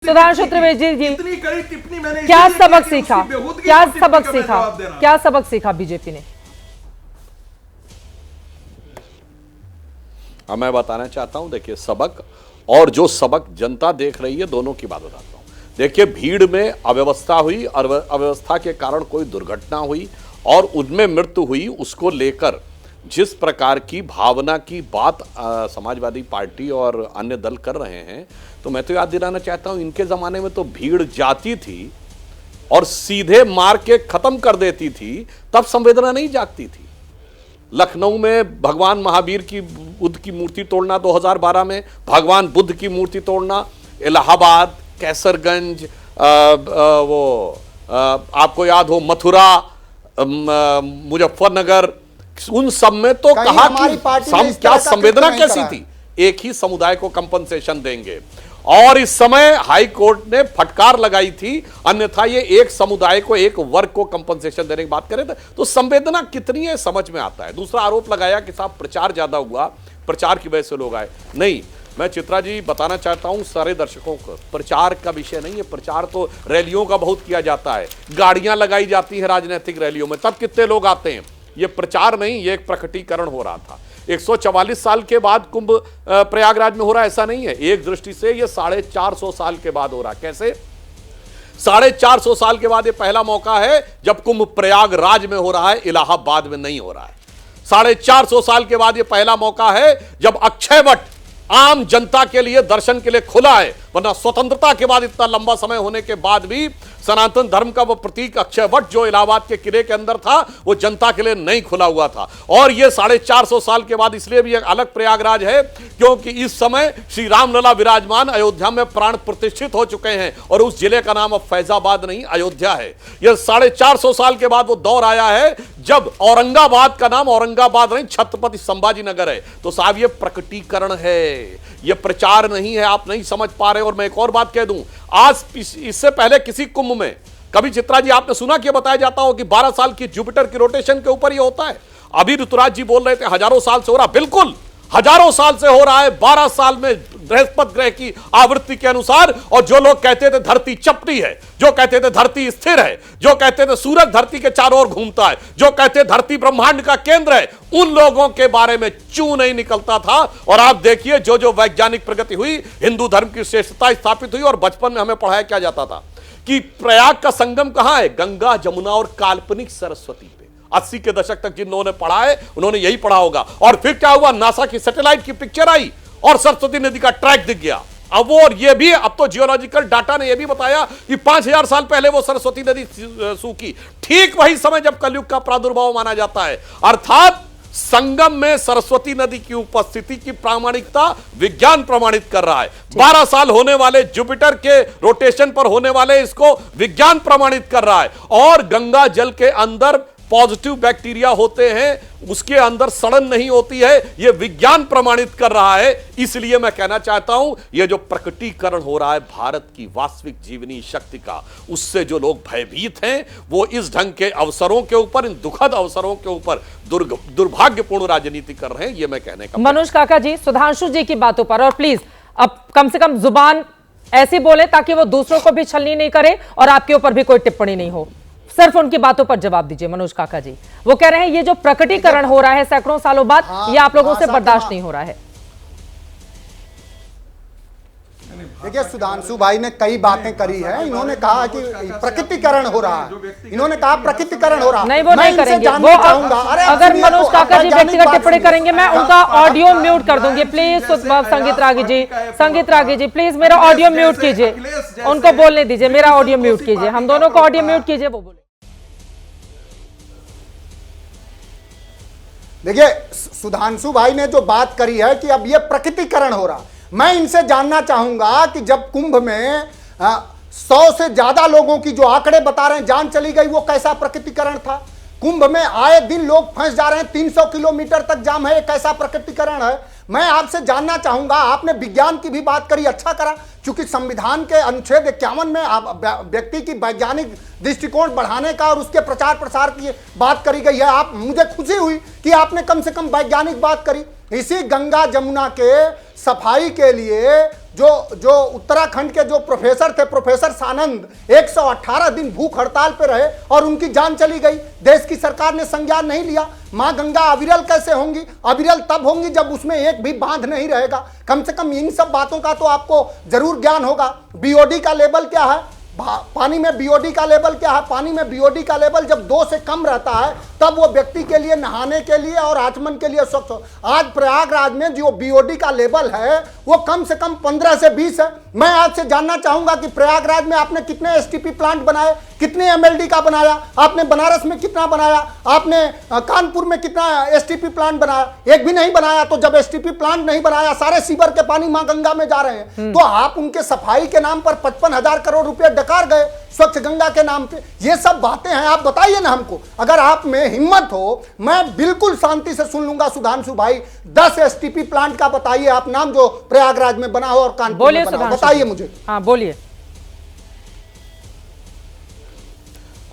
सुधांशु त्रिवेदी जी, इतनी कड़ी टिप्पणी मैंने क्या सबक सीखा, क्या सबक का सीखा, जवाब देना। क्या सबक सीखा बीजेपी ने? मैं बताना चाहता हूं, देखिए सबक और जो सबक जनता देख रही है, दोनों की बात बताता हूं। देखिए भीड़ में अव्यवस्था हुई और अव्यवस्था के कारण कोई दुर्घटना हुई और उनमें मृत्यु हुई, उसको लेकर जिस प्रकार की भावना की बात समाजवादी पार्टी और अन्य दल कर रहे हैं, तो मैं तो याद दिलाना चाहता हूं, इनके जमाने में तो भीड़ जाती थी और सीधे मार के खत्म कर देती थी, तब संवेदना नहीं जागती थी। लखनऊ में भगवान महावीर की बुद्ध की मूर्ति तोड़ना 2012 में, भगवान बुद्ध की मूर्ति तोड़ना, इलाहाबाद, कैसरगंज, आपको याद हो मथुरा, मुजफ्फरनगर, उन सब में तो कहा कि क्या संवेदना कैसी थी, एक ही समुदाय को कंपनसेशन देंगे। और इस समय हाई कोर्ट ने फटकार लगाई थी, अन्यथा ये एक समुदाय को, एक वर्ग को कंपनसेशन देने की बात करें तो संवेदना कितनी है समझ में आता है। दूसरा आरोप लगाया कि साहब प्रचार ज्यादा हुआ, प्रचार की वजह से लोग आए। नहीं, मैं चित्रा जी बताना चाहता हूं सारे दर्शकों को, प्रचार का विषय नहीं है। प्रचार तो रैलियों का बहुत किया जाता है, गाड़ियां लगाई जाती है राजनीतिक रैलियों में, तब कितने लोग आते हैं। ये प्रचार नहीं, ये एक प्रकटीकरण हो रहा था। 144 साल के बाद कुंभ प्रयागराज में हो रहा है, ऐसा नहीं है। एक दृष्टि से ये 450 साल के बाद हो रहा है। कैसे 450 साल के बाद ये पहला मौका है जब कुंभ प्रयागराज में हो रहा है, इलाहाबाद में नहीं हो रहा है। 450 साल के बाद ये पहला मौका है जब अक्षय वट आम जनता के लिए दर्शन के लिए खुला है, वरना स्वतंत्रता के बाद इतना लंबा समय होने के बाद भी सनातन धर्म का वो प्रतीक अक्षय वट जो इलाहाबाद के किले के अंदर था, वो जनता के लिए नहीं खुला हुआ था। और ये 450 साल के बाद इसलिए भी एक अलग प्रयागराज है क्योंकि इस समय श्री रामलला विराजमान अयोध्या में प्राण प्रतिष्ठित हो चुके हैं और उस जिले का नाम अब फैजाबाद नहीं अयोध्या है। यह 450 साल के बाद वो दौर आया है जब औरंगाबाद का नाम औरंगाबाद नहीं छत्रपति संभाजी नगर है। तो साहब ये प्रकटीकरण है, ये प्रचार नहीं है। आप नहीं समझ पा रहे। और मैं एक और बात कह दूं, आज इससे पहले किसी कुंभ में कभी चित्रा जी आपने सुना कि बताया जाता हो कि 12 साल की जुपिटर की रोटेशन के ऊपर ये होता है। अभी ऋतुराज जी बोल रहे थे हजारों साल से हो रहा, बिल्कुल हजारों साल से हो रहा है। 12 साल में बृहस्पति ग्रह की आवृत्ति के अनुसार। और जो लोग कहते थे धरती चपटी है, जो कहते थे धरती स्थिर है, जो कहते थे सूरज धरती के चारों ओर घूमता है, जो कहते धरती ब्रह्मांड का केंद्र है, उन लोगों के बारे में चू नहीं निकलता था। और आप देखिए जो जो वैज्ञानिक प्रगति हुई, हिंदू धर्म की श्रेष्ठता स्थापित हुई। और बचपन में हमें पढ़ाया क्या जाता था कि प्रयाग का संगम कहां है, गंगा जमुना और काल्पनिक सरस्वती पे। 80 के दशक तक जिन्होंने पढ़ा है उन्होंने यही पढ़ा होगा। और फिर क्या हुआ, नासा की सैटेलाइट की पिक्चर आई और सरस्वती नदी का ट्रैक दिख गया। अब वो और ये भी, अब तो जियोलॉजिकल डाटा ने ये भी बताया कि 5000 साल पहले वो सरस्वती नदी सूखी, ठीक वही समय जब कलयुग का प्रादुर्भाव माना जाता है। अर्थात संगम में सरस्वती नदी की उपस्थिति की प्रामाणिकता विज्ञान प्रमाणित कर रहा है। 12 साल होने वाले जुपिटर के रोटेशन पर होने वाले इसको विज्ञान प्रमाणित कर रहा है। और गंगा जल के अंदर पॉजिटिव बैक्टीरिया होते हैं, उसके अंदर सड़न नहीं होती है, यह विज्ञान प्रमाणित कर रहा है। इसलिए मैं कहना चाहता हूं, यह जो प्रकटीकरण हो रहा है भारत की वास्तविक जीवनी शक्ति का, उससे जो लोग भयभीत हैं वो इस ढंग के अवसरों के ऊपर, इन दुखद अवसरों के ऊपर दुर्भाग्यपूर्ण राजनीति कर रहे हैं। यह मैं कहने का। मनोज काका जी, सुधांशु जी की बातों पर, और प्लीज अब कम से कम जुबान ऐसी बोले ताकि वो दूसरों को भी छलनी नहीं करे और आपके ऊपर भी कोई टिप्पणी नहीं हो। सिर्फ उनकी बातों पर जवाब दीजिए। मनोज काका जी, वो कह रहे हैं ये जो प्रकटीकरण हो रहा है सैकड़ों सालों बाद, ये आप लोगों से बर्दाश्त नहीं हो रहा है। देखिए सुधांशु भाई ने कई बातें करी है। इन्होंने कहा कि प्रकटीकरण हो रहा है, इन्होंने कहा प्रकटीकरण हो रहा है। नहीं, वो नहीं करेंगे। वो अगर मनोज काका जी व्यक्तिगत टिप्पणी करेंगे मैं उनका ऑडियो म्यूट कर दूंगी। प्लीज संगीत रागी जी प्लीज मेरा ऑडियो म्यूट कीजिए, उनको बोलने दीजिए, मेरा ऑडियो म्यूट कीजिए, हम दोनों को ऑडियो म्यूट कीजिए, वो बोले। देखिए सुधांशु भाई ने जो बात करी है कि अब ये प्रकटीकरण हो रहा, मैं इनसे जानना चाहूंगा कि जब कुंभ में 100 से ज्यादा लोगों की जो आंकड़े बता रहे हैं जान चली गई, वो कैसा प्रकटीकरण था। कुंभ में आए दिन लोग फंस जा रहे हैं, 300 किलोमीटर तक जाम है, कैसा प्रकटीकरण है। मैं आपसे जानना चाहूंगा, आपने विज्ञान की भी बात करी, अच्छा करा, क्योंकि संविधान के अनुच्छेद 51 में व्यक्ति की वैज्ञानिक दृष्टिकोण बढ़ाने का और उसके प्रचार प्रसार की बात करी गई है। आप, मुझे खुशी हुई कि आपने कम से कम वैज्ञानिक बात करी। इसी गंगा जमुना के सफाई के लिए जो उत्तराखंड के जो प्रोफेसर थे, प्रोफेसर सानंद, 118 दिन भूख हड़ताल पे रहे और उनकी जान चली गई। देश की सरकार ने संज्ञान नहीं लिया। मां गंगा अविरल कैसे होंगी? अविरल तब होंगी जब उसमें एक भी बांध नहीं रहेगा। कम से कम इन सब बातों का तो आपको जरूर ज्ञान होगा। बीओडी का लेवल क्या है, पानी में बीओडी का लेवल क्या है? पानी में बीओडी का लेवल जब 2 से कम रहता है तब वो व्यक्ति के लिए नहाने के लिए और आचमन के लिए स्वच्छ हो। आज प्रयागराज में जो बीओडी का लेवल है वो कम से कम 15 से 20 है। मैं आपसे जानना चाहूंगा कि प्रयागराज में आपने कितने एसटीपी प्लांट बनाए, कितने एमएलडी का बनाया, आपने बनारस में कितना बनाया, आपने कानपुर में कितना एसटीपी प्लांट बनाया? एक भी नहीं बनाया। तो जब एसटीपी प्लांट नहीं बनाया, सारे सीवर के पानी मां गंगा में जा रहे हैं, तो आप उनके सफाई के नाम पर 55,000 करोड़ रुपए डकार गए स्वच्छ गंगा के नाम पे। ये सब बातें हैं, आप बताइए ना हमको। अगर आप में हिम्मत हो, मैं बिल्कुल शांति से सुन लूंगा। सुधांशु भाई 10 एसटीपी प्लांट का बताइए आप नाम जो प्रयागराज में बना हो और कानपुर में बना हो, बताइए मुझे। हाँ बोलिए।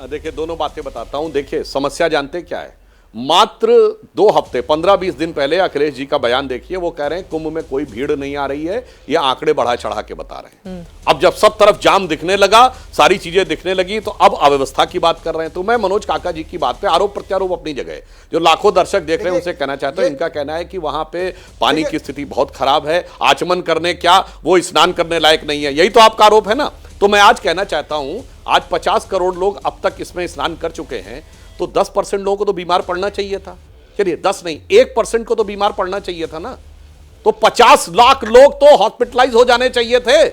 देखिए दोनों बातें बताता हूं। देखिए समस्या जानते क्या है? मात्र 2 हफ्ते 15-20 दिन पहले अखिलेश जी का बयान देखिए, वो कह रहे हैं कुंभ में कोई भीड़ नहीं आ रही है, ये आंकड़े बढ़ा चढ़ा के बता रहे हैं। अब जब सब तरफ जाम दिखने लगा, सारी चीजें दिखने लगी, तो अब अव्यवस्था की बात कर रहे हैं। तो मैं मनोज काका जी की बात पे आरोप प्रत्यारोप अपनी जगह है। जो लाखों दर्शक देख रहे हैं उनसे कहना चाहता हूं, इनका कहना है कि वहां पे पानी की स्थिति बहुत खराब है, आचमन करने क्या, वो स्नान करने लायक नहीं है। यही तो आपका आरोप है ना। तो मैं आज कहना चाहता हूं, आज 50 करोड़ लोग अब तक इसमें स्नान कर चुके हैं, तो 10% लोगों को तो बीमार पड़ना चाहिए था। चलिए 10 नहीं, 1% को तो बीमार पड़ना चाहिए था ना। तो 50 लाख लोग तो हॉस्पिटलाइज हो जाने चाहिए थे।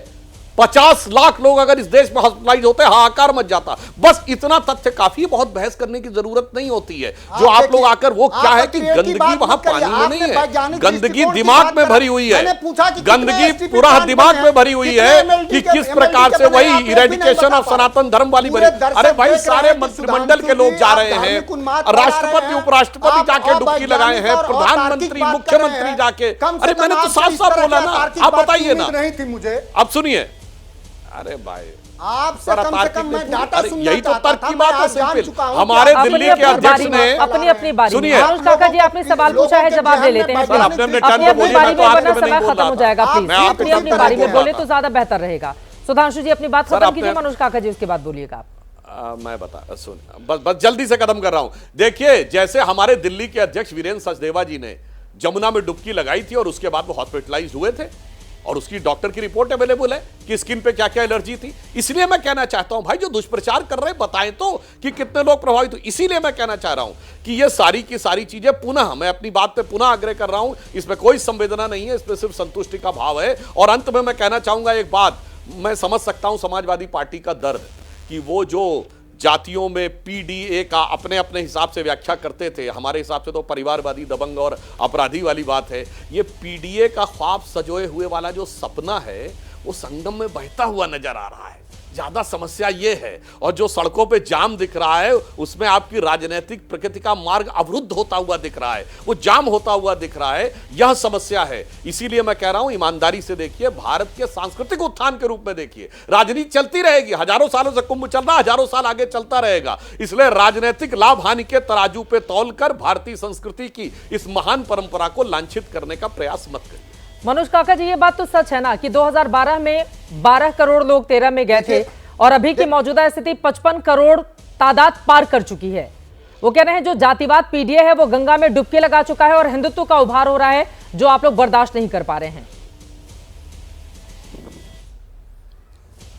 50 लाख लोग अगर इस देश में हॉस्पिटलाइज होते, हाहाकार मच जाता। बस इतना तथ्य काफी, बहुत बहस करने की जरूरत नहीं होती है। जो आप लोग आकर वो क्या है कि गंदगी वहां पानी में नहीं है, गंदगी दिमाग में भरी हुई है। गंदगी पूरा दिमाग में भरी हुई है कि किस प्रकार से वही इरेडिकेशन ऑफ सनातन धर्म वाली भरी। अरे भाई सारे मंत्रिमंडल के लोग जा रहे हैं, राष्ट्रपति उपराष्ट्रपति जाके डुबकी लगाए हैं, प्रधानमंत्री मुख्यमंत्री जाके। अरे मैंने तो साफ साफ बोला ना, आप बताइए ना। अब सुनिए, अरे भाई आपसे कम से कम मैं डाटा सुनना यही तो तर्क की बात है। सिंपल हमारे अपनी दिल्ली के अध्यक्ष ने अपनी बारी सुनिए, मनोज काका जी आपने सवाल पूछा है, जवाब ले लेते हैं। अपनी बारी में वरना समय खत्म हो जाएगा। प्लीज अपनी बारी में बोले तो ज्यादा बेहतर रहेगा। सुधांशु जी अपनी बात खत्म कीजिए, मनोज काका जी उसके बाद बोलिएगा आप। मैं बता सुन, बस जल्दी से खत्म कर रहा हूं। देखिए जैसे हमारे दिल्ली के अध्यक्ष वीरेंद्र सचदेवा जी ने जमुना में डुबकी लगाई थी और उसके बाद वो हॉस्पिटलाइज हुए थे, और उसकी डॉक्टर की रिपोर्ट अवेलेबल है कि स्किन पे क्या क्या एलर्जी थी। इसलिए मैं कहना चाहता हूं भाई, जो दुष्प्रचार कर रहे हैं बताएं तो कि कितने लोग प्रभावित हुए। इसीलिए मैं कहना चाह रहा हूं कि ये सारी की सारी चीजें पुनः, मैं अपनी बात पे पुनः आग्रह कर रहा हूं, इसमें कोई संवेदना नहीं है, इसमें सिर्फ संतुष्टि का भाव है। और अंत में मैं कहना चाहूंगा एक बात, मैं समझ सकता हूं समाजवादी पार्टी का दर्द कि वो जो जातियों में पीडीए का अपने अपने हिसाब से व्याख्या करते थे, हमारे हिसाब से तो परिवारवादी, दबंग और अपराधी वाली बात है। ये पीडीए का ख्वाब सजोए हुए वाला जो सपना है वो संगम में बहता हुआ नजर आ रहा है। ज्यादा समस्या ये है। और जो सड़कों पे जाम दिख रहा है उसमें आपकी राजनीतिक प्रकृति का मार्ग अवरुद्ध होता हुआ दिख रहा है, वो जाम होता हुआ दिख रहा है। यह समस्या है। इसीलिए मैं कह रहा हूं ईमानदारी से देखिए, भारत के सांस्कृतिक उत्थान के रूप में देखिए। राजनीति चलती रहेगी, हजारों सालों से कुंभ चल रहा, हजारों साल आगे चलता रहेगा। इसलिए राजनीतिक लाभ हानि के तराजू पे तौलकर भारतीय संस्कृति की इस महान परंपरा को लांछित करने का प्रयास मत करिए। मनोज काका जी ये बात तो सच है ना कि 2012 में 12 करोड़ लोग 13 में गए थे और अभी की मौजूदा स्थिति 55 करोड़ तादाद पार कर चुकी है। वो कह रहे हैं जो जातिवाद पीडीए है वो गंगा में डुबकी लगा चुका है और हिंदुत्व का उभार हो रहा है जो आप लोग बर्दाश्त नहीं कर पा रहे हैं।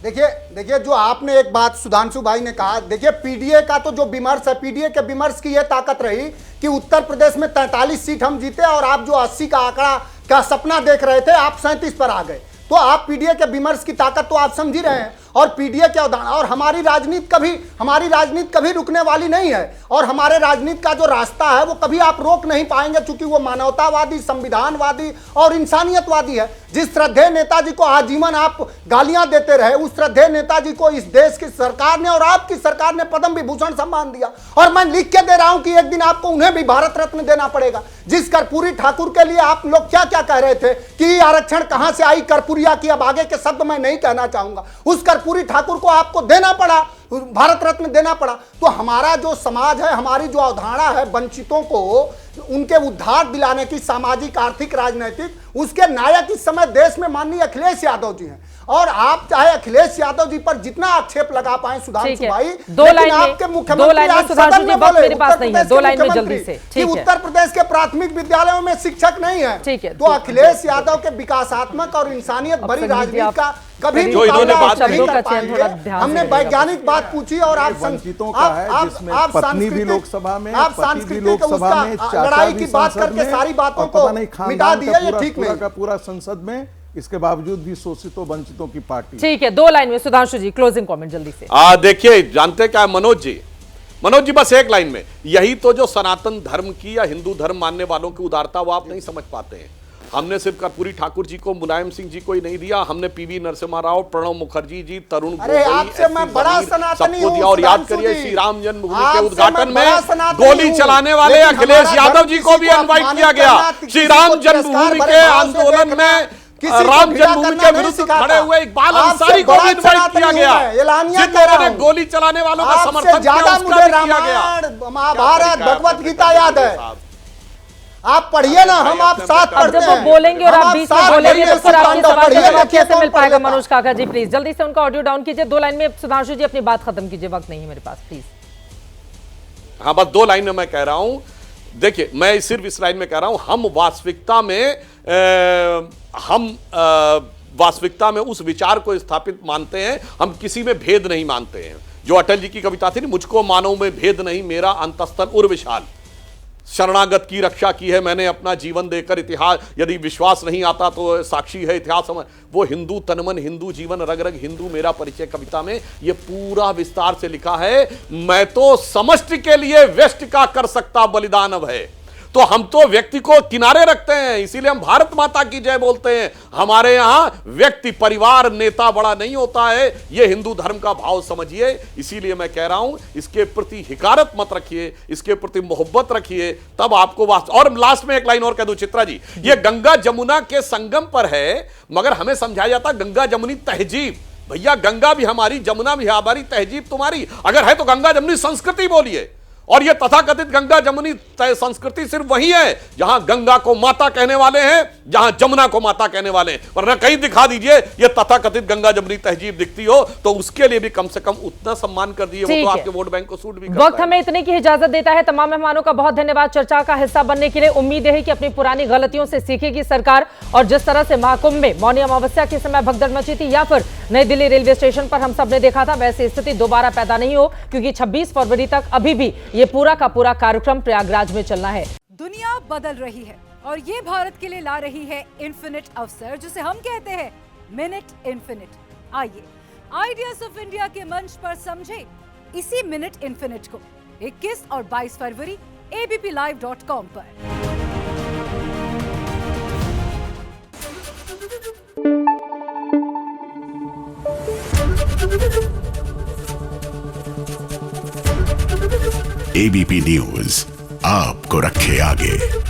देखिए जो आपने एक बात सुधांशु भाई ने कहा, देखिए पीडीए का तो जो विमर्श है, पीडीए के विमर्श की यह ताकत रही कि उत्तर प्रदेश में 43 सीट हम जीते और आप जो 80 का आंकड़ा का सपना देख रहे थे आप 37 पर आ गए। तो आप पीडीए के विमर्श की ताकत तो आप समझ ही रहे हैं। और पीडीए के उदाहरण, और हमारी राजनीति कभी रुकने वाली नहीं है। और हमारे राजनीति का जो रास्ता है वो कभी आप रोक नहीं पाएंगे, क्योंकि वो मानवतावादी, संविधानवादी और इंसानियतवादी है। जिस श्रद्धेय नेताजी को आजीवन आप गालियां देते रहे, उस श्रद्धेय नेताजी को इस देश की सरकार ने और आपकी सरकार ने पद्म विभूषण सम्मान दिया। और मैं लिख के दे रहा हूं कि एक दिन आपको उन्हें भी भारत रत्न देना पड़ेगा। जिस कर्पूरी ठाकुर के लिए आप लोग क्या क्या कह रहे थे कि आरक्षण कहां से आई कर्पूरिया की, अब आगे के शब्द मैं नहीं कहना चाहूंगा। उस कर्पूरी कर्पूरी ठाकुर को आपको देना पड़ा, भारत रत्न देना पड़ा। तो हमारा जो समाज है, हमारी जो अवधारणा है वंचितों को उनके उद्धार दिलाने की, सामाजिक, आर्थिक, राजनीतिक, उसके नायक इस समय देश में माननीय अखिलेश यादव जी हैं। और आप चाहे अखिलेश यादव जी पर जितना आक्षेप लगा पाए सुधांशु भाई, लेकिन आपके मुख्यमंत्री आज सदन में बोले कि उत्तर प्रदेश के प्राथमिक विद्यालयों में शिक्षक नहीं है। तो अखिलेश यादव के विकासात्मक और इंसानियत भरी राजनीति का कभी जो इन्होंने बात नहीं कर पाएंगे। हमने वैज्ञानिक बात पूछी और आप वंचितों का है जिसमें पत्नी भी लोकसभा में, आप पति भी लोकसभा में, लड़ाई की बात करके सारी बातों को मिटा दिया, ये ठीक नहीं का पूरा संसद में, इसके बावजूद भी शोषितों वंचितों की पार्टी। ठीक है, 2 लाइन में सुधांशु जी क्लोजिंग कमेंट जल्दी से। देखिए, जानते क्या है मनोज जी बस एक लाइन में, यही तो जो सनातन धर्म की या हिंदू धर्म मानने वालों की उदारता वो आप नहीं समझ पाते हैं। हमने सिर्फ कर्पूरी ठाकुर जी को, मुलायम सिंह जी को ही नहीं दिया, हमने पीवी नरसिम्हा राव, प्रणब मुखर्जी जी, तरुण सबको दिया। और याद करिए श्री राम जन्मभूमि के उद्घाटन में गोली चलाने वाले अखिलेश यादव जी को भी इनवाइट किया गया। श्री राम जन्मभूमि के आंदोलन में राम जन्मभूमि के विरुद्ध खड़े हुए इकबाल अंसारी को भी इनवाइट किया गया। जिन लोगों ने गोली चलाने वालों का समर्थन किया, उसका भी किया गया। महाभारत, भगवत गीता याद है, आप पढ़िए ना, हम आप साथ पढ़ते हैं। जब वो बोलेंगे और आप बीच में बोलेंगे तो फिर आपके सवाल का जवाब कैसे मिल पाएगा? मनोज काका जी प्लीज जल्दी से उनका ऑडियो डाउन कीजिए। 2 लाइन में सुधांशु जी अपनी बात खत्म कीजिए, वक्त नहीं है मेरे पास, प्लीज। हाँ, बस 2 लाइन में मैं कह रहा हूं। देखिए, मैं सिर्फ इस लाइन में कह रहा हूं, हम वास्तविकता में उस विचार को स्थापित मानते हैं, हम किसी में भेद नहीं मानते हैं। जो अटल जी की कविता थी, मुझको मानव में भेद नहीं, मेरा अंतस्तल उर विशाल, शरणागत की रक्षा की है मैंने अपना जीवन देकर, इतिहास यदि विश्वास नहीं आता तो साक्षी है इतिहास। वो हिंदू तनमन, हिंदू जीवन, रग रग हिंदू मेरा परिचय कविता में ये पूरा विस्तार से लिखा है। मैं तो समष्टि के लिए व्यष्टि का कर सकता बलिदान अब है। तो हम तो व्यक्ति को किनारे रखते हैं, इसीलिए हम भारत माता की जय बोलते हैं। हमारे यहां व्यक्ति, परिवार, नेता बड़ा नहीं होता है। ये हिंदू धर्म का भाव समझिए। इसीलिए मैं कह रहा हूं, इसके प्रति हिकारत मत रखिए, इसके प्रति मोहब्बत रखिए, तब आपको और लास्ट में एक लाइन और कह दूं चित्रा जी, ये गंगा जमुना के संगम पर है, मगर हमें समझाया जाता गंगा जमुनी तहजीब। भैया, गंगा भी हमारी, जमुना भी हमारी, तहजीब तुम्हारी। अगर है तो गंगा जमुनी संस्कृति बोलिए। और ये तथाकथित गंगा जमुनी संस्कृति सिर्फ वही है जहां गंगा को माता कहने वाले हैं, जहां जमुना को माता कहने वाले हैं। वरना कहीं दिखा दीजिए ये तथाकथित गंगा जमुनी तहजीब दिखती हो, तो उसके लिए भी कम से कम उतना सम्मान कर दीजिए। वो तो आपके वोट बैंक को सूट भी करता है। वक्त हमें इतने की इजाजत देता है। तमाम मेहमानों का बहुत धन्यवाद चर्चा का हिस्सा बनने के लिए। उम्मीद है कि अपनी पुरानी गलतियों से सीखेगी सरकार, और जिस तरह से महाकुंभ में मौनी अमावस्या के समय भगदड़ मची थी, या फिर नई दिल्ली रेलवे स्टेशन पर हम सब ने देखा था, वैसी स्थिति दोबारा पैदा नहीं हो, क्योंकि 26 फरवरी तक अभी भी ये पूरा का पूरा कार्यक्रम प्रयागराज में चलना है। दुनिया बदल रही है और ये भारत के लिए ला रही है इन्फिनिट अवसर, जिसे हम कहते हैं मिनट इन्फिनिट। आइए आइडियाज ऑफ इंडिया के मंच पर समझे इसी मिनट इन्फिनिट को 21 और 22 फरवरी abplive.com पर। एबीपी न्यूज आपको रखे आगे।